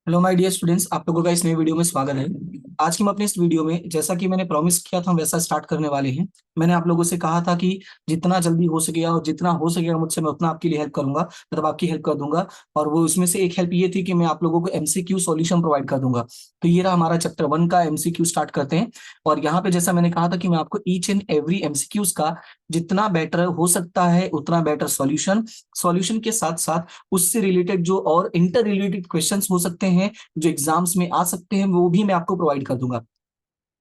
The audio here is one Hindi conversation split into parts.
हेलो माय डियर स्टूडेंट्स, आप लोगों का इस नए वीडियो में स्वागत है। आज की हम अपने इस वीडियो में जैसा कि मैंने प्रॉमिस किया था हम वैसा स्टार्ट करने वाले हैं। मैंने आप लोगों से कहा था कि जितना जल्दी हो सकेगा और जितना हो सकेगा मुझसे मैं उतना आपके लिए हेल्प करूंगा, मतलब आपकी हेल्प कर दूंगा। और वो उसमें से एक हेल्प ये थी कि मैं आप लोगों को एमसीक्यू सॉल्यूशन प्रोवाइड कर दूंगा। तो ये रहा हमारा चैप्टर 1 का एमसीक्यू। स्टार्ट करते हैं। और यहाँ पे जैसा मैंने कहा था कि मैं आपको ईच एंड एवरी एमसीक्यूज का जितना बेटर हो सकता है उतना बेटर सॉल्यूशन, सॉल्यूशन के साथ साथ उससे रिलेटेड जो और इंटर रिलेटेड क्वेश्चंस हो सकते हैं जो एग्जाम्स में आ सकते हैं वो भी मैं आपको प्रोवाइड कर दूंगा।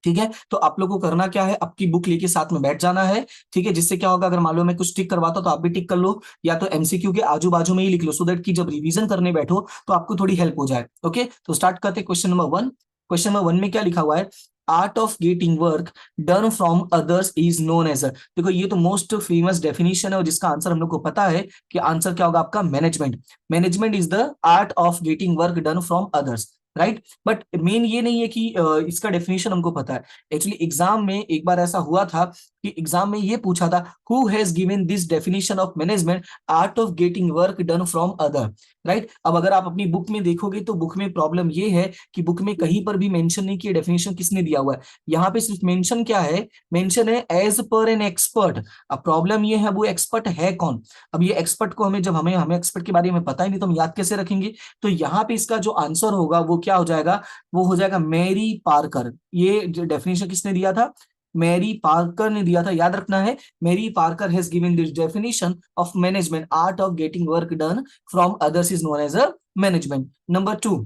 ठीक है, तो आप लोगों को करना क्या है, आपकी बुक लेके साथ में बैठ जाना है। ठीक है, जिससे क्या होगा, अगर मान लो मैं कुछ टिक करवाता हूं तो आप भी टिक कर लो, या तो एमसीक्यू के आजू बाजू में ही लिख लो, सो दैट कि जब रिवीजन करने बैठो तो आपको थोड़ी हेल्प हो जाए। ओके, तो स्टार्ट करते हैं क्वेश्चन नंबर 1। क्वेश्चन नंबर 1 में क्या लिखा हुआ है? Art of getting work done from others is known as. देखो, ये तो मोस्ट फेमस डेफिनेशन है और जिसका आंसर हम लोग को पता है कि आंसर क्या होगा आपका, management. Management is the art of getting work done from others, right. But main ये नहीं है कि इसका डेफिनेशन हमको पता है। एक्चुअली एग्जाम में एक बार ऐसा हुआ था कि एग्जाम में ये पूछा था, who has given this definition of management, art of getting work done from other, right. अब अगर आप अपनी बुक में देखोगे तो बुक में प्रॉब्लम ये है कि बुक में कहीं पर भी मेंशन नहीं किया डेफिनेशन किसने दिया हुआ है। यहाँ पे सिर्फ मेंशन क्या है, मेंशन है एज पर एन एक्सपर्ट। अब प्रॉब्लम ये है वो एक्सपर्ट है कौन। अब ये एक्सपर्ट को हमें जब हमें हमें एक्सपर्ट के बारे में पता ही नहीं तो हम याद कैसे रखेंगे। तो यहाँ पे इसका जो आंसर होगा वो क्या हो जाएगा, वो हो जाएगा मैरी पार्कर। ये जो डेफिनेशन किसने दिया था, मैरी पार्कर ने दिया था, याद रखना है। Mary Parker has given this definition of management, art of getting work done from others is known as a management. Number 2,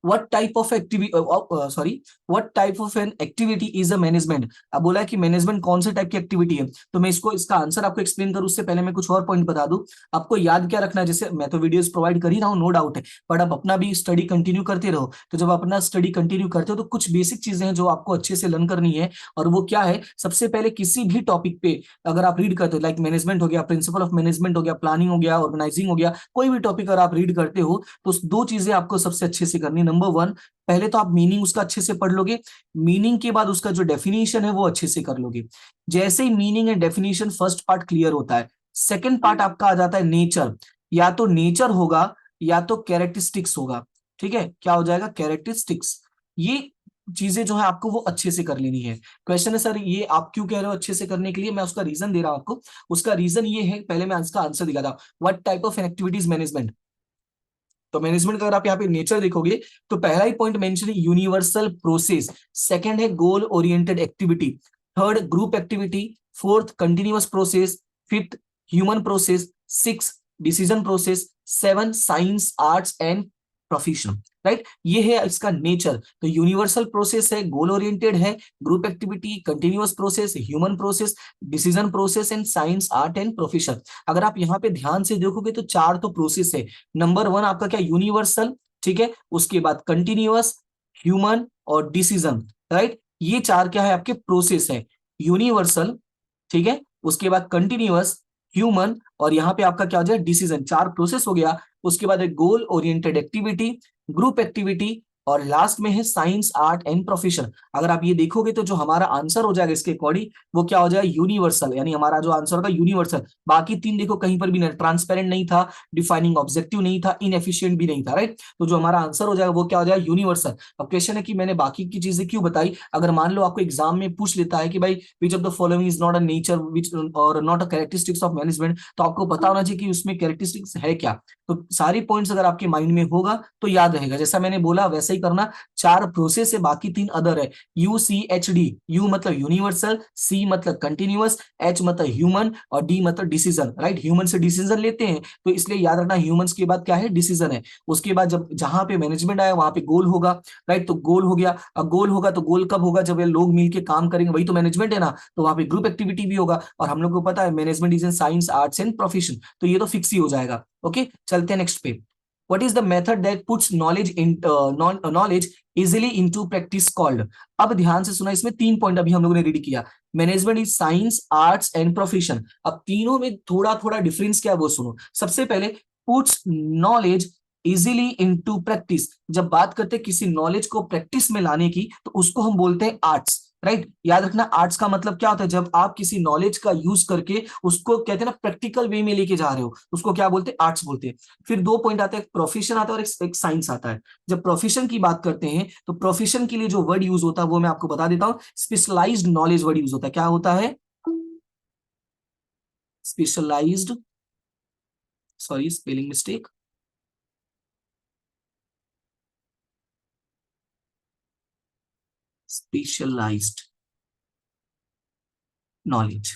what type of activity sorry what type of an activity is a management। अब बोला है कि मैनेजमेंट कौन से टाइप की एक्टिविटी है। तो मैं इसको इसका आंसर आपको एक्सप्लेन करूं उससे पहले मैं कुछ और पॉइंट बता दूं। आपको याद क्या रखना है, जैसे मैं तो वीडियोस प्रोवाइड कर ही रहा हूं, नो डाउट है, बट आप अपना भी स्टडी कंटिन्यू करते रहो। तो जब आप अपना स्टडी कंटिन्यू करते हो तो कुछ बेसिक चीजें हैं जो आपको अच्छे से लर्न करनी है। और वो क्या है, सबसे पहले किसी भी टॉपिक पे अगर आप रीड करते हो, लाइक मैनेजमेंट हो गया, प्रिंसिपल ऑफ मैनेजमेंट हो गया, प्लानिंग हो गया, ऑर्गेनाइजिंग हो गया, कोई भी टॉपिक अगर आप रीड करते हो तो दो चीजें आपको सबसे अच्छे से करनी। नंबर 1, पहले तो आप मीनिंग उसका अच्छे से पढ़ लोगे। मीनिंग के बाद उसका जो डेफिनेशन है वो अच्छे से कर लोगे। जैसे ही meaning and definition first part clear होता है, सेकंड पार्ट आपका आ जाता है नेचर। या तो नेचर होगा या तो कैरेक्टरिस्टिक्स होगा। ठीक है, क्या हो जाएगा, कैरेक्टरिस्टिक्स। ये चीजें जो है आपको वो अच्छे से कर लेनी है। क्वेश्चन है सर ये आप क्यों कह रहे हो अच्छे से करने के लिए, मैं उसका रीजन दे रहा हूं आपको। उसका रीजन ये है, पहले मैं इसका आंसर दिखाता हूं। What type of activities management. तो मैनेजमेंट का अगर आप यहाँ पे नेचर देखोगे तो पहला ही पॉइंट मेंशन है यूनिवर्सल प्रोसेस, सेकंड है goal oriented activity, third group activity, fourth continuous process, fifth human process, six decision process, seven science arts and profession, right. ये है इसका नेचर। तो यूनिवर्सल प्रोसेस है, गोल ओरिएंटेड है, group activity, continuous process, human process, decision process and science art and profession. अगर आप यहाँ पे ध्यान से देखोगे तो चार तो प्रोसेस है। नंबर 1 आपका क्या, यूनिवर्सल, ठीक है, उसके बाद कंटिन्यूअस, ह्यूमन और डिसीजन, राइट। ये चार क्या है आपके प्रोसेस है, यूनिवर्सल, ठीक है, उसके बाद कंटिन्यूअस, ह्यूमन और यहाँ पे आपका क्या हो जाए डिसीजन। चार प्रोसेस हो गया। उसके बाद एक goal oriented activity, group activity और लास्ट में है साइंस आर्ट एंड प्रोफेशन। अगर आप ये देखोगे तो जो हमारा आंसर हो जाएगा इसके अकॉर्डिंग वो क्या हो जाएगा, यूनिवर्सल। यानी हमारा जो आंसर होगा यूनिवर्सल। बाकी तीन देखो कहीं पर भी नहीं, ट्रांसपेरेंट नहीं था, डिफाइनिंग ऑब्जेक्टिव नहीं था, इनएफिशिएंट भी नहीं था, राइट। तो जो हमारा आंसर हो जाएगा वो क्या हो जाएगा, यूनिवर्सल। अब क्वेश्चन है कि मैंने बाकी की चीजें क्यों बताई। अगर मान लो आपको एग्जाम में पूछ लेता है कि भाई which of the following is not a nature which और not a characteristics of management, तो आपको पता होना चाहिए कि उसमें कैरेक्टरिस्टिक्स है क्या। तो सारी पॉइंट्स अगर आपके माइंड में होगा तो याद रहेगा। जैसा मैंने बोला वैसा ही करना। चार प्रोसेस है, बाकी तीन अदर है। UCHD, यू मतलब यूनिवर्सल, सी मतलब कंटिन्यूअस, एच मतलब ह्यूमन और डी मतलब डिसीजन, राइट। ह्यूमन से डिसीजन लेते हैं तो इसलिए याद रखना ह्यूमंस के बाद क्या है, डिसीजन है। उसके बाद जब जहां पे मैनेजमेंट आया वहां पे गोल होगा, राइट। तो गोल हो गया। अब गोल होगा तो गोल कब होगा, जब ये लोग मिलके काम करेंगे, वही तो मैनेजमेंट है ना। तो वहां पे ग्रुप एक्टिविटी भी होगा। और हम लोग को पता है management is in science arts and profession, तो ये तो फिक्स ही हो जाएगा। ओके, चलते हैं नेक्स्ट पे। What is the method that puts knowledge easily into practice called। अब ध्यान से सुना, इसमें तीन पॉइंट अभी हम लोगों ने रीड किया। Management is science arts and profession. अब तीनों में थोड़ा थोड़ा डिफरेंस क्या है वो सुनो। सबसे पहले puts knowledge easily into practice. जब बात करते हैं किसी नॉलेज को प्रैक्टिस में लाने की तो उसको हम बोलते हैं आर्ट्स। राइट। याद रखना आर्ट्स का मतलब क्या होता है, जब आप किसी नॉलेज का यूज करके उसको कहते हैं ना प्रैक्टिकल वे में लेके जा रहे हो, उसको क्या बोलते हैं, आर्ट्स बोलते हैं। फिर दो पॉइंट आते हैं, प्रोफेशन आता है और एक साइंस आता है। जब प्रोफेशन की बात करते हैं तो प्रोफेशन के लिए जो वर्ड यूज होता है वो मैं आपको बता देता हूं, स्पेशलाइज्ड नॉलेज वर्ड यूज होता है। क्या होता है, specialised, sorry spelling mistake, specialised knowledge.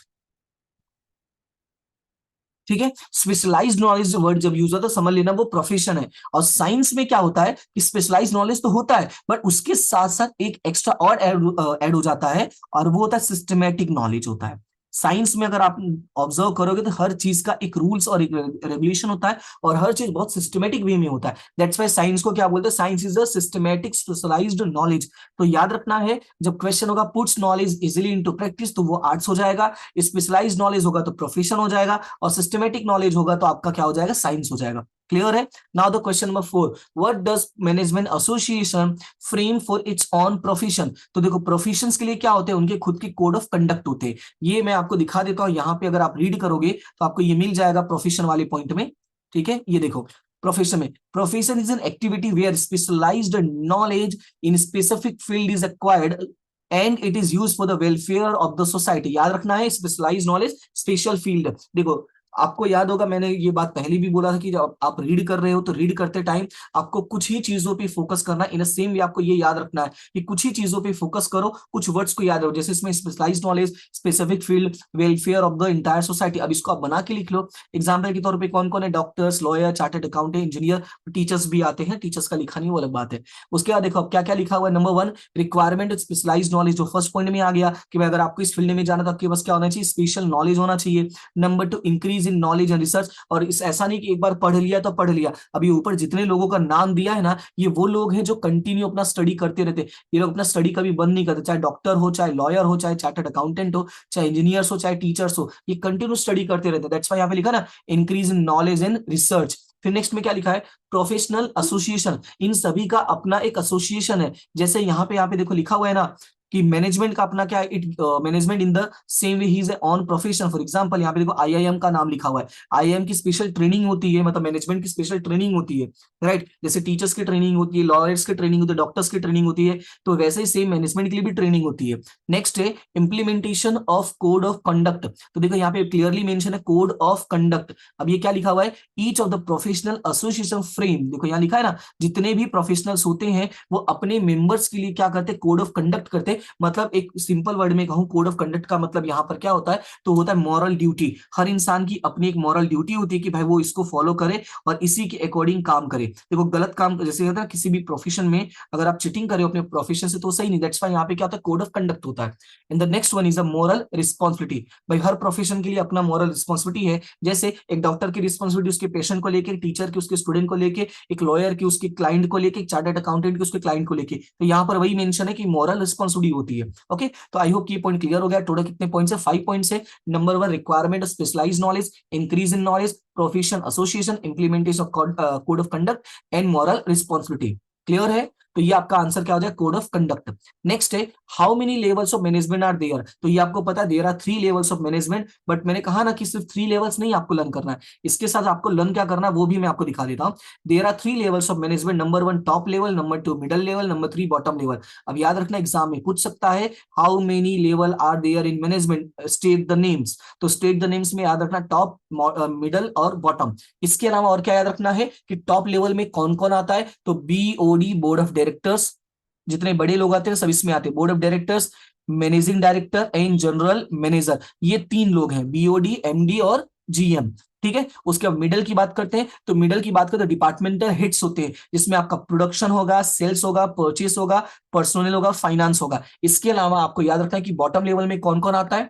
ठीक है, स्पेशलाइज्ड नॉलेज वर्ड जब यूज होता है तो समझ लेना वो प्रोफेशन है। और साइंस में क्या होता है कि स्पेशलाइज्ड नॉलेज तो होता है बट उसके साथ साथ एक एक्स्ट्रा और ऐड हो जाता है, और वो होता है सिस्टमेटिक नॉलेज होता है। साइंस में अगर आप ऑब्जर्व करोगे तो हर चीज का एक रूल्स और एक रेगुलेशन होता है, और हर चीज बहुत सिस्टमेटिक वे में होता है। दैट्स वाई साइंस को क्या बोलते हैं, science is a systematic specialised knowledge. तो याद रखना है, जब क्वेश्चन होगा puts knowledge easily into practice तो वो आर्ट्स हो जाएगा, स्पेशलाइज्ड नॉलेज होगा तो प्रोफेशन हो जाएगा, और सिस्टमेटिक नॉलेज होगा तो आपका क्या हो जाएगा, साइंस हो जाएगा। क्लियर है। Now the question number 4, what does management association frame for its on profession. तो देखो प्रोफेशंस के लिए क्या होते हैं, उनके खुद के कोड ऑफ कंडक्ट होते हैं। ये मैं आपको दिखा देता हूं, यहाँ पे अगर आप रीड करोगे तो आपको ये मिल जाएगा प्रोफेशन वाले पॉइंट में। ठीक है, ये देखो प्रोफेशन में, profession is an activity where specialised knowledge in specific field is acquired and it is use for the welfare of the society. याद रखना है, स्पेशलाइज्ड नॉलेज, स्पेशल फील्ड। देखो आपको याद होगा, मैंने ये बात पहले भी बोला था कि जब आप रीड कर रहे हो तो रीड करते टाइम आपको कुछ ही चीजों पे फोकस करना है। इन सेम वे आपको ये याद रखना है कि कुछ ही चीजों पे फोकस करो, कुछ वर्ड्स को याद रखो। जैसे इसमें specialised knowledge, specific field, welfare of the entire society. अब इसको आप बना के लिख लो। एग्जाम्पल के तौर पे कौन कौन है, doctors, lawyer, chartered accountant, engineer, teachers भी आते हैं। टीचर्स का लिखा नहीं वो अलग बात है। उसके बाद देखो अब क्या क्या लिखा हुआ है। नंबर 1, रिक्वायरमेंट स्पेशलाइज्ड नॉलेज, जो फर्स्ट पॉइंट में आ गया कि भाई अगर आपको इस फील्ड में जाना तो आपके पास क्या होना चाहिए, स्पेशल नॉलेज होना चाहिए। Number 2, increase in knowledge and research. और इस ऐसा नहीं कि एक बार पढ़ लिया तो पढ़ लिया, अभी ऊपर जितने लोगों का नाम दिया है ना, ये वो लोग हैं जो कंटिन्यू अपना स्टडी करते रहते। ये लोग अपना स्टडी कभी बंद नहीं करते, चाहे डॉक्टर हो, चाहे लॉयर हो, चाहे चार्टर्ड अकाउंटेंट हो, चाहे इंजीनियर्स हो, चाहे टीचर्स हो, ये कंटिन्यू स्टडी करते रहते। दैट्स व्हाई यहाँ पे लिखा ना increase in knowledge and research. फिर नेक्स्ट में क्या लिखा है, प्रोफेशनल एसोसिएशन। इन सभी का अपना एक एसोसिएशन है। जैसे यहाँ पे देखो लिखा हुआ है ना कि मैनेजमेंट का अपना क्या है, it management in the same way he is on profession. For example यहाँ पे देखो आईआईएम का नाम लिखा हुआ है। आईआईएम की स्पेशल ट्रेनिंग होती है, मतलब मैनेजमेंट की स्पेशल ट्रेनिंग होती है, राइट। जैसे टीचर्स की ट्रेनिंग होती है, लॉयर्स की ट्रेनिंग होती है, डॉक्टर्स की ट्रेनिंग होती है, तो वैसे ही सेम मैनेजमेंट के लिए भी ट्रेनिंग होती है। नेक्स्ट है implementation of code of conduct. तो देखो यहाँ पे क्लियरली मेंशन है कोड ऑफ कंडक्ट। अब ये क्या लिखा हुआ है, each of the professional association frame. देखो यहाँ लिखा है ना, जितने भी प्रोफेशनल्स होते हैं वो अपने मेंबर्स के लिए क्या करते हैं, कोड ऑफ कंडक्ट करते हैं। मतलब एक सिंपल वर्ड में कहूं, कोड ऑफ कंडक्ट का मतलब यहाँ पर क्या होता है, तो होता है मॉरल ड्यूटी। हर इंसान की अपनी एक मॉरल ड्यूटी होती है कि भाई वो इसको फॉलो करे और इसी के अकॉर्डिंग काम करे। देखो गलत काम, जैसे होता है किसी भी प्रोफेशन में अगर आप चीटिंग करे अपने प्रोफेशन से तो सही नहीं। दैट्स व्हाई यहाँ पे क्या होता है, कोड ऑफ कंडक्ट होता है। And the next one is a moral responsibility. भाई हर प्रोफेशन के लिए अपना मोरल रिस्पॉन्सिबिलिटी है। जैसे एक डॉक्टर की रिस्पॉन्सिबिलिटी उसके पेशेंट को लेके, टीचर की उसके स्टूडेंट को लेके, एक लॉयर की उसके क्लाइंट को लेके, चार्टर्ड अकाउंटेंट की उसके क्लाइंट को लेके। तो यहाँ पर वही मेंशन है कि मोरल रिस्पॉन्सिबिलिटी होती है। ओके, तो आई होप ये पॉइंट क्लियर हो गया। टोटल कितने पॉइंट्स है, 5 पॉइंट्स है। Number 1, requirement specialised knowledge, increase in knowledge, profession association, implementation of code of conduct and moral responsibility. Clear है। तो ये आपका आंसर क्या हो जाए, कोड ऑफ कंडक्ट। नेक्स्ट है, how many levels of management are there. तो ये आपको पता है there are 3 levels of management, but मैंने कहा ना कि सिर्फ 3 लेवल्स नहीं आपको लर्न करना है, इसके साथ आपको लर्न क्या करना है वो भी मैं आपको दिखा देता हूं। There are 3 levels of management, number 1 top level, number 2 middle level, number 3 bottom level. अब याद रखना एग्जाम में पूछ सकता है how many level are there in management, state the names. तो स्टेट द नेम्स में याद रखना टॉप, मिडल और बॉटम। इसके अलावा और क्या याद रखना है कि टॉप लेवल में कौन कौन आता है, तो बीओडी, बोर्ड ऑफ डायरेक्टर्स, जितने बड़े लोग आते हैं सब इसमें आते हैं। Board of directors, managing director and general manager, ये 3 लोग हैं, बीओडी, एमडी और जीएम। ठीक है, उसके बाद मिडल की बात करते हैं, तो मिडल की बात करते हैं डिपार्टमेंटल हेड्स होते हैं, जिसमें आपका प्रोडक्शन होगा, सेल्स होगा, परचेस होगा, पर्सनल होगा, फाइनेंस होगा। इसके अलावा आपको याद रखना है कि बॉटम लेवल में कौन कौन आता है,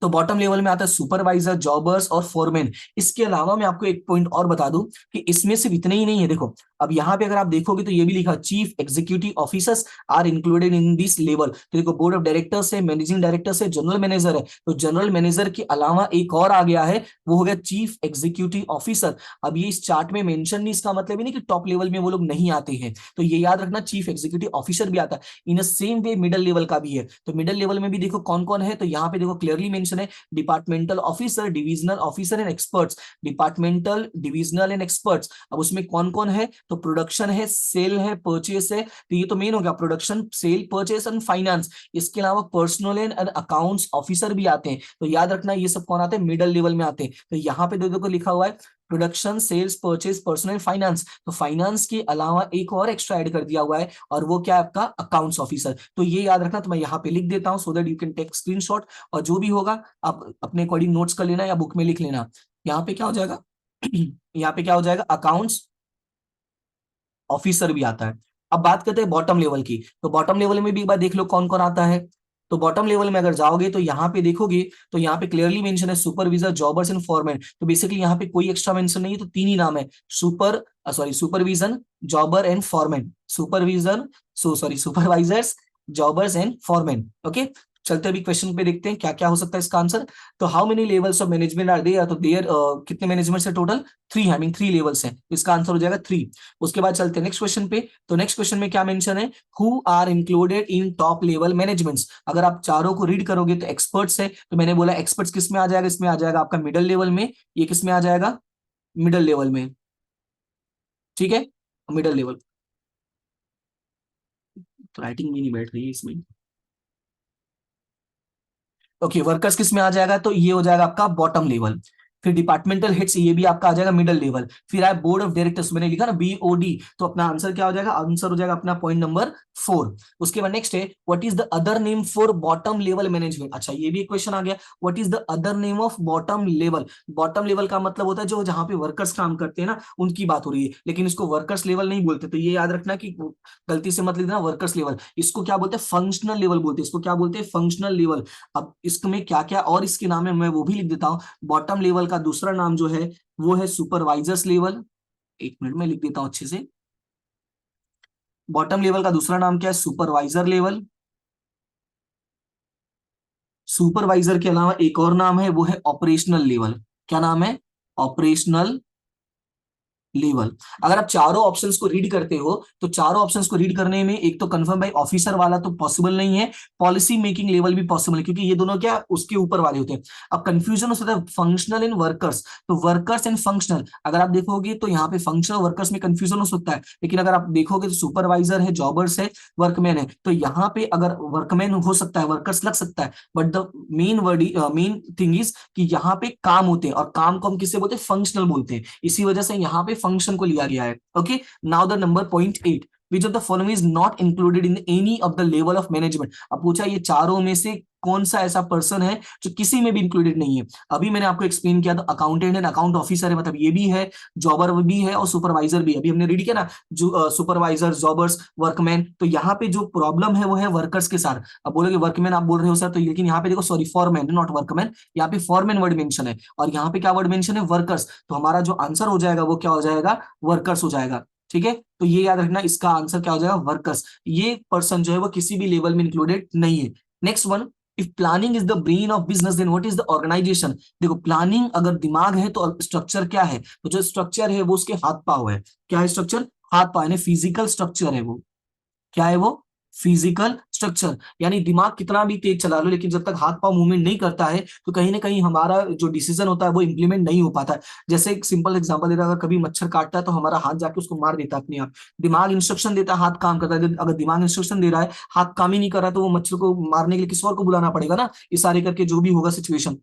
तो बॉटम लेवल में आता है सुपरवाइजर, जॉबर्स और फोरमैन। इसके अलावा मैं आपको एक पॉइंट और बता दूं कि इसमें सिर्फ इतने ही नहीं है। देखो अब यहाँ पे अगर आप देखोगे तो ये भी लिखा chief executive officers are included in this level. तो देखो बोर्ड ऑफ डायरेक्टर्स है, मैनेजिंग डायरेक्टर्स है, जनरल मैनेजर है। तो जनरल मैनेजर के अलावा एक और आ गया है, वो हो गया चीफ एग्जीक्यूटिव ऑफिसर। अब ये इस चार्ट में मेंशन नहीं, इसका मतलब ही नहीं कि टॉप लेवल में वो लोग नहीं आते हैं। तो ये याद रखना चीफ एग्जीक्यूटिव ऑफिसर भी आता है। In same way middle level का भी है। तो मिडिल लेवल में भी देखो कौन कौन है, तो यहाँ पे देखो क्लियरली मेंशन है departmental officer, divisional officer and experts. Departmental, divisional and experts. अब उसमें कौन कौन है, तो प्रोडक्शन है, सेल है, परचेस है। तो ये तो मेन हो गया, production, sale, purchase and finance. इसके अलावा पर्सनल एंड अकाउंट्स ऑफिसर भी आते हैं। तो याद रखना ये सब कौन आते हैं, मिडिल लेवल में आते हैं। तो यहाँ पे देखो लिखा हुआ है production, sales, purchase, personal, finance. तो फाइनेंस के अलावा एक और एक्स्ट्रा ऐड कर दिया हुआ है, और वो क्या है आपका अकाउंट्स ऑफिसर। तो ये याद रखना। तो मैं यहाँ पे लिख देता हूं so that you can take screenshot, और जो भी होगा आप अपने अकॉर्डिंग नोट्स कर लेना या बुक में लिख लेना। यहाँ पे क्या हो जाएगा यहाँ पे क्या हो जाएगा, अकाउंट्स ऑफिसर भी आता है। अब बात करते हैं बॉटम लेवल की। तो बॉटम लेवल में भी एक बार देख लो कौन कौन आता है। तो बॉटम लेवल में अगर जाओगे तो यहाँ पे देखोगे तो यहाँ पे क्लियरली मेंशन है सुपरविजर, जॉबर्स एंड फॉरमैन। तो बेसिकली यहाँ पे कोई एक्स्ट्रा मेंशन नहीं है, तो तीन ही नाम है, supervision, jobber and foreman. Supervisors, jobbers and foreman. Okay, चलते अभी क्वेश्चन पे देखते हैं क्या क्या हो सकता है इसका आंसर। तो how many levels of management are there, तो देयर कितने मैनेजमेंट है टोटल, 3, आई मीन 3 लेवल्स हैं। इसका आंसर हो जाएगा 3। उसके बाद चलते हैं नेक्स्ट क्वेश्चन पे। तो नेक्स्ट क्वेश्चन में क्या मेंशन है, who are included in top level managements. अगर आप चारों को रीड करोगे तो एक्सपर्ट्स है, तो मैंने बोला एक्सपर्ट्स किस में आ जाएगा, इसमें आ जाएगा आपका मिडिल लेवल में। ये किस में आ जाएगा, मिडिल लेवल में। ठीक है, मिडिल लेवल। तो राइटिंग भी नहीं बैठ रही है इसमें। ओके, वर्कर्स किस में आ जाएगा, तो ये हो जाएगा आपका बॉटम लेवल। फिर डिपार्टमेंटल हेड्स, ये भी आपका आ जाएगा मिडिल लेवल। फिर आए बोर्ड ऑफ डायरेक्टर्स, मैंने लिखा ना बीओडी, तो अपना आंसर क्या हो जाएगा, आंसर हो जाएगा अपना पॉइंट नंबर 4। उसके बाद नेक्स्ट है what is the other name for bottom level management. अच्छा, ये भी एक क्वेश्चन आ गया, what is the other name of bottom level. Bottom level का मतलब होता है जो जहां पे वर्कर्स काम करते हैं ना, उनकी बात हो रही है, लेकिन इसको वर्कर्स लेवल नहीं बोलते। तो ये याद रखना कि गलती से मत लिखना वर्कर्स लेवल, इसको क्या बोलते हैं, फंक्शनल लेवल बोलते हैं। इसको क्या बोलते हैं, फंक्शनल लेवल। अब इसमें क्या क्या और इसके नाम है मैं वो भी लिख देता हूँ। बॉटम लेवल का दूसरा नाम जो है वो है सुपरवाइजर्स लेवल। एक मिनट में लिख देता हूं अच्छे से। बॉटम लेवल का दूसरा नाम क्या है, सुपरवाइजर लेवल। सुपरवाइजर के अलावा एक और नाम है, वो है ऑपरेशनल लेवल। क्या नाम है, ऑपरेशनल लेवल। अगर आप चारों ऑप्शंस को रीड करते हो तो चारों ऑप्शंस को रीड करने में एक तो कंफर्म बाय ऑफिसर वाला तो पॉसिबल नहीं है, पॉलिसी मेकिंग लेवल भी पॉसिबल है, क्योंकि ये दोनों क्या उसके ऊपर वाले होते हैं। अब कंफ्यूजन हो सकता है फंक्शनल एंड वर्कर्स, तो वर्कर्स एंड फंक्शनल अगर आप देखोगे तो यहाँ पे फंक्शनल वर्कर्स में कंफ्यूजन हो सकता है, लेकिन अगर आप देखोगे तो सुपरवाइजर है, जॉबर्स है, वर्कमैन है। तो यहाँ पे अगर वर्कमैन हो सकता है, वर्कर्स लग सकता है, but the main word, main thing is कि यहाँ पे काम होते हैं, और काम को हम किससे बोलते हैं, फंक्शनल बोलते हैं। इसी वजह से यहाँ पे फंक्शन को लिया गया है। Okay, now the number point 8, which of the following is not included in any of the level of management. अब पूछा ये चारों में से कौन सा ऐसा पर्सन है जो किसी में भी इंक्लूडेड नहीं है। अभी मैंने आपको एक्सप्लेन किया, तो अकाउंटेंट एंड अकाउंट ऑफिसर है, मतलब ये भी है, जॉबर भी है और सुपरवाइजर भी है। अभी हमने रीड किया ना, जो सुपरवाइजर, जॉबर्स, वर्कमैन। तो यहाँ पे जो प्रॉब्लम है वो है वर्कर्स के साथ। अब बोलोगे वर्कमैन आप बोल रहे हो सर, तो लेकिन यहाँ पे देखो सॉरी फॉरमैन नॉट वर्कमैन, यहाँ पे फॉरमैन वर्ड मेंशन है, और यहाँ पे क्या वर्ड मेंशन है, वर्कर्स। तो हमारा जो आंसर हो जाएगा वो क्या हो जाएगा, वर्कर्स हो जाएगा। ठीक है, तो ये याद रखना, इसका आंसर क्या हो जाएगा, वर्कर्स। ये पर्सन जो है वो किसी भी लेवल में इंक्लूडेड नहीं है। Next one, if planning is the brain of business then what is the organisation. देखो प्लानिंग अगर दिमाग है तो स्ट्रक्चर क्या है, तो जो स्ट्रक्चर है वो उसके हाथ पांव है। क्या है स्ट्रक्चर, हाथ पांव, यानी फिजिकल स्ट्रक्चर है वो। क्या है वो, फिजिकल स्ट्रक्चर। यानी दिमाग कितना भी तेज चला लो, लेकिन जब तक हाथ पांव मूवमेंट नहीं करता है तो कहीं ना कहीं हमारा जो डिसीजन होता है वो इंप्लीमेंट नहीं हो पाता है। जैसे एक सिंपल एग्जांपल देता है, अगर कभी मच्छर काटता है तो हमारा हाथ जाके उसको मार देता है अपने आप। दिमाग इंस्ट्रक्शन देता है, हाथ काम करता है। अगर दिमाग इंस्ट्रक्शन दे रहा है, हाथ काम ही नहीं कर रहा, तो वो मच्छर को मारने के लिए किसी और को बुलाना पड़ेगा ना, इशारे करके, जो भी होगा सिचुएशन।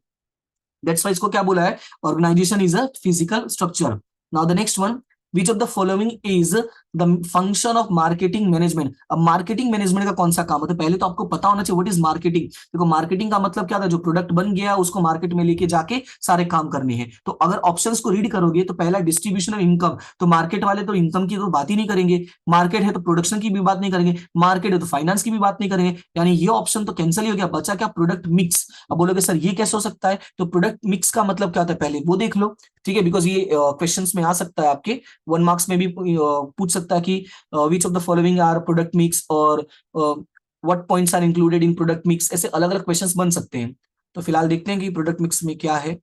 दैट्स वाई इसको क्या बोला है, organisation is a physical structure. Now the next one, which of the following is the function of marketing management. अब मार्केटिंग मैनेजमेंट का कौन सा काम होता है, पहले तो आपको पता होना चाहिए व्हाट इज मार्केटिंग। देखो मार्केटिंग का मतलब क्या था, जो प्रोडक्ट बन गया उसको मार्केट में लेके जाके सारे काम करने हैं। तो अगर ऑप्शंस को रीड करोगे तो पहला डिस्ट्रीब्यूशन ऑफ इनकम, तो मार्केट वाले तो इनकम की तो बात ही नहीं करेंगे, मार्केट है तो प्रोडक्शन की भी बात नहीं करेंगे, मार्केट है तो फाइनेंस की भी बात नहीं करेंगे, यानी ये ऑप्शन तो कैंसिल ही हो गया, बचा क्या, प्रोडक्ट मिक्स। अब बोलोगे सर ये कैसे हो सकता है, तो प्रोडक्ट मिक्स का मतलब क्या होता है पहले वो देख लो, ठीक है, बिकॉज ये क्वेश्चंस में आ सकता है आपके 1 मार्क्स में भी पूछ सकता है कि which of the following are product mix, और what points are included in product mix, ऐसे अलग अलग क्वेश्चंस बन सकते हैं। तो फिलहाल देखते हैं कि प्रोडक्ट मिक्स में क्या है।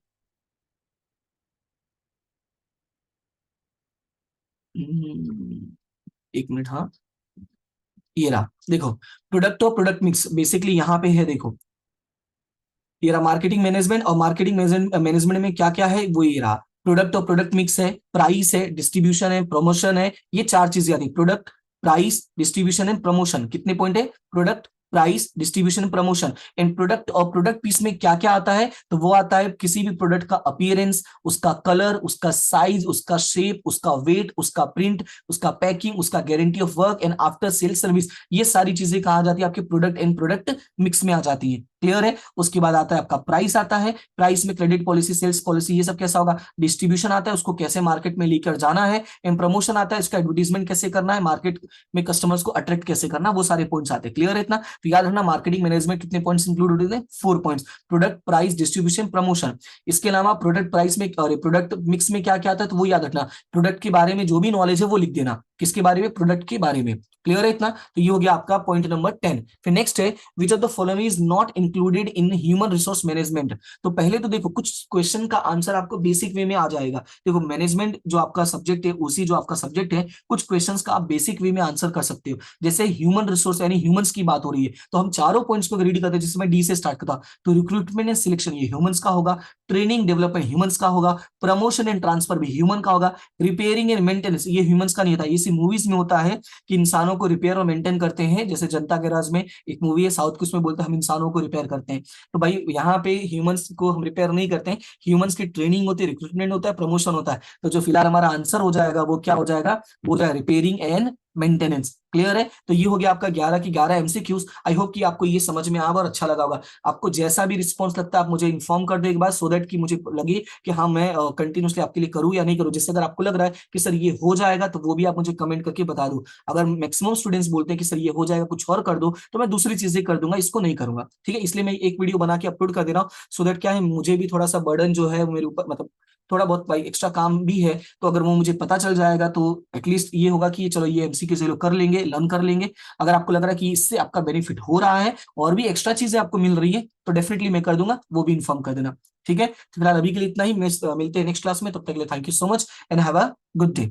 एक मिनट, हाँ, ये रहा देखो, प्रोडक्ट और प्रोडक्ट मिक्स बेसिकली यहाँ पे है, देखो ये रहा मार्केटिंग मैनेजमेंट, और मार्केटिंग मैनेजमेंट में क्या क्या है वो ये रहा, प्रोडक्ट और प्रोडक्ट मिक्स है, प्राइस है, डिस्ट्रीब्यूशन है, प्रमोशन है, ये चार चीजें आती, product, price, distribution and promotion. कितने पॉइंट है, product, price, distribution, promotion. And product और प्रोडक्ट पीस में क्या क्या आता है, तो वो आता है किसी भी प्रोडक्ट का अपीयरेंस, उसका कलर, उसका साइज, उसका शेप, उसका वेट, उसका प्रिंट, उसका पैकिंग, उसका guarantee of work and after sale service, ये सारी चीजें कहा जाती है आपके प्रोडक्ट एंड प्रोडक्ट मिक्स में आ जाती है। क्लियर है। उसके बाद आता है आपका प्राइस आता है, प्राइस में क्रेडिट पॉलिसी, सेल्स पॉलिसी, ये सब कैसा होगा, डिस्ट्रीब्यूशन आता है, उसको कैसे मार्केट में लेकर जाना है, एंड प्रमोशन आता है, इसका एडवर्टीजमेंट कैसे करना है, मार्केट में कस्टमर्स को अट्रैक्ट कैसे करना, वो सारे पॉइंट्स आते हैं। क्लियर है इतना, तो याद रखना मार्केटिंग मैनेजमेंट कितने पॉइंट्स इंक्लूड होते हैं, 4 points, product, price, distribution, promotion. इसके अलावा प्रोडक्ट प्राइस में और प्रोडक्ट मिक्स में क्या क्या आता है, तो वो याद रखना, प्रोडक्ट के बारे में जो भी नॉलेज है वो लिख देना, किसके बारे में, प्रोडक्ट के बारे में। क्लियर है इतना, तो ये हो गया आपका पॉइंट नंबर 10। फिर नेक्स्ट है, विच of the following is not included in human resource management. तो पहले तो देखो कुछ क्वेश्चन का आंसर आपको बेसिक वे में आ जाएगा। देखो मैनेजमेंट जो आपका सब्जेक्ट है, उसी जो आपका सब्जेक्ट है, कुछ क्वेश्चंस का आप बेसिक वे में आंसर कर सकते हो। जैसे ह्यूमन रिसोर्स यानी ह्यूमंस की बात हो रही है, तो हम चारों पॉइंट्स को रीड करते हैं, जिसमें डी से स्टार्ट करता, तो रिक्रूटमेंट एंड सिलेक्शन ये ह्यूमंस का होगा, ट्रेनिंग डेवलपमेंट ह्यूमंस का होगा, प्रमोशन एंड ट्रांसफर भी ह्यूमन का होगा, रिपेयरिंग एंड मेंटेनेंस ये ह्यूमंस का नहीं होता। ये मूवीज में होता है कि इंसानों को रिपेयर और मेंटेन करते हैं, जैसे जनता के राज में एक मूवी है साउथ की, उसमें बोलते हैं हम इंसानों को रिपेयर करते हैं। तो भाई यहाँ पे ह्यूमंस को हम रिपेयर नहीं करते हैं, ह्यूमंस की ट्रेनिंग होती है, रिक्रूटमेंट होता है, प्रमोशन होता है। तो जो फिलहाल हमारा आंसर हो जाएगा वो क्या हो जाएगा, वो हो जाएगा रिपेयरिंग एंड मेंटेनेंस। क्लियर है, तो ये हो गया आपका 11 की 11 एमसीक्यूज। आई होप कि आपको ये समझ में आया और अच्छा लगा होगा। आपको जैसा भी रिस्पॉन्स लगता है आप मुझे इन्फॉर्म कर दो एक बार, सो दैट कि मुझे लगे कि हाँ मैं कंटिन्यूसली आपके लिए करूँ या नहीं करूँ। जैसे अगर आपको लग रहा है कि सर ये हो जाएगा, तो वो भी आप मुझे कमेंट करके बता दो। अगर मैक्सिमम स्टूडेंट्स बोलते हैं कि सर ये हो जाएगा कुछ और कर दो, तो मैं दूसरी चीजें कर दूंगा, इसको नहीं करूंगा। ठीक है, इसलिए मैं एक वीडियो बना के अपलोड कर दे रहा हूँ, सो दैट क्या है मुझे भी थोड़ा सा बर्डन जो है वो मेरे ऊपर, मतलब थोड़ा बहुत भाई एक्स्ट्रा काम भी है, तो अगर वो मुझे पता चल जाएगा तो एटलीस्ट ये होगा कि चलो ये एमसीक्यू जरूर कर लेंगे, लर्न कर लेंगे। अगर आपको लग रहा है कि इससे आपका बेनिफिट हो रहा है और भी एक्स्ट्रा चीजें आपको मिल रही है, तो डेफिनेटली मैं कर दूंगा, वो भी इन्फॉर्म कर देना। ठीक है, तो फिलहाल अभी के लिए इतना ही, मिलते हैं नेक्स्ट क्लास में, तब तक के लिए thank you so much and have a good day.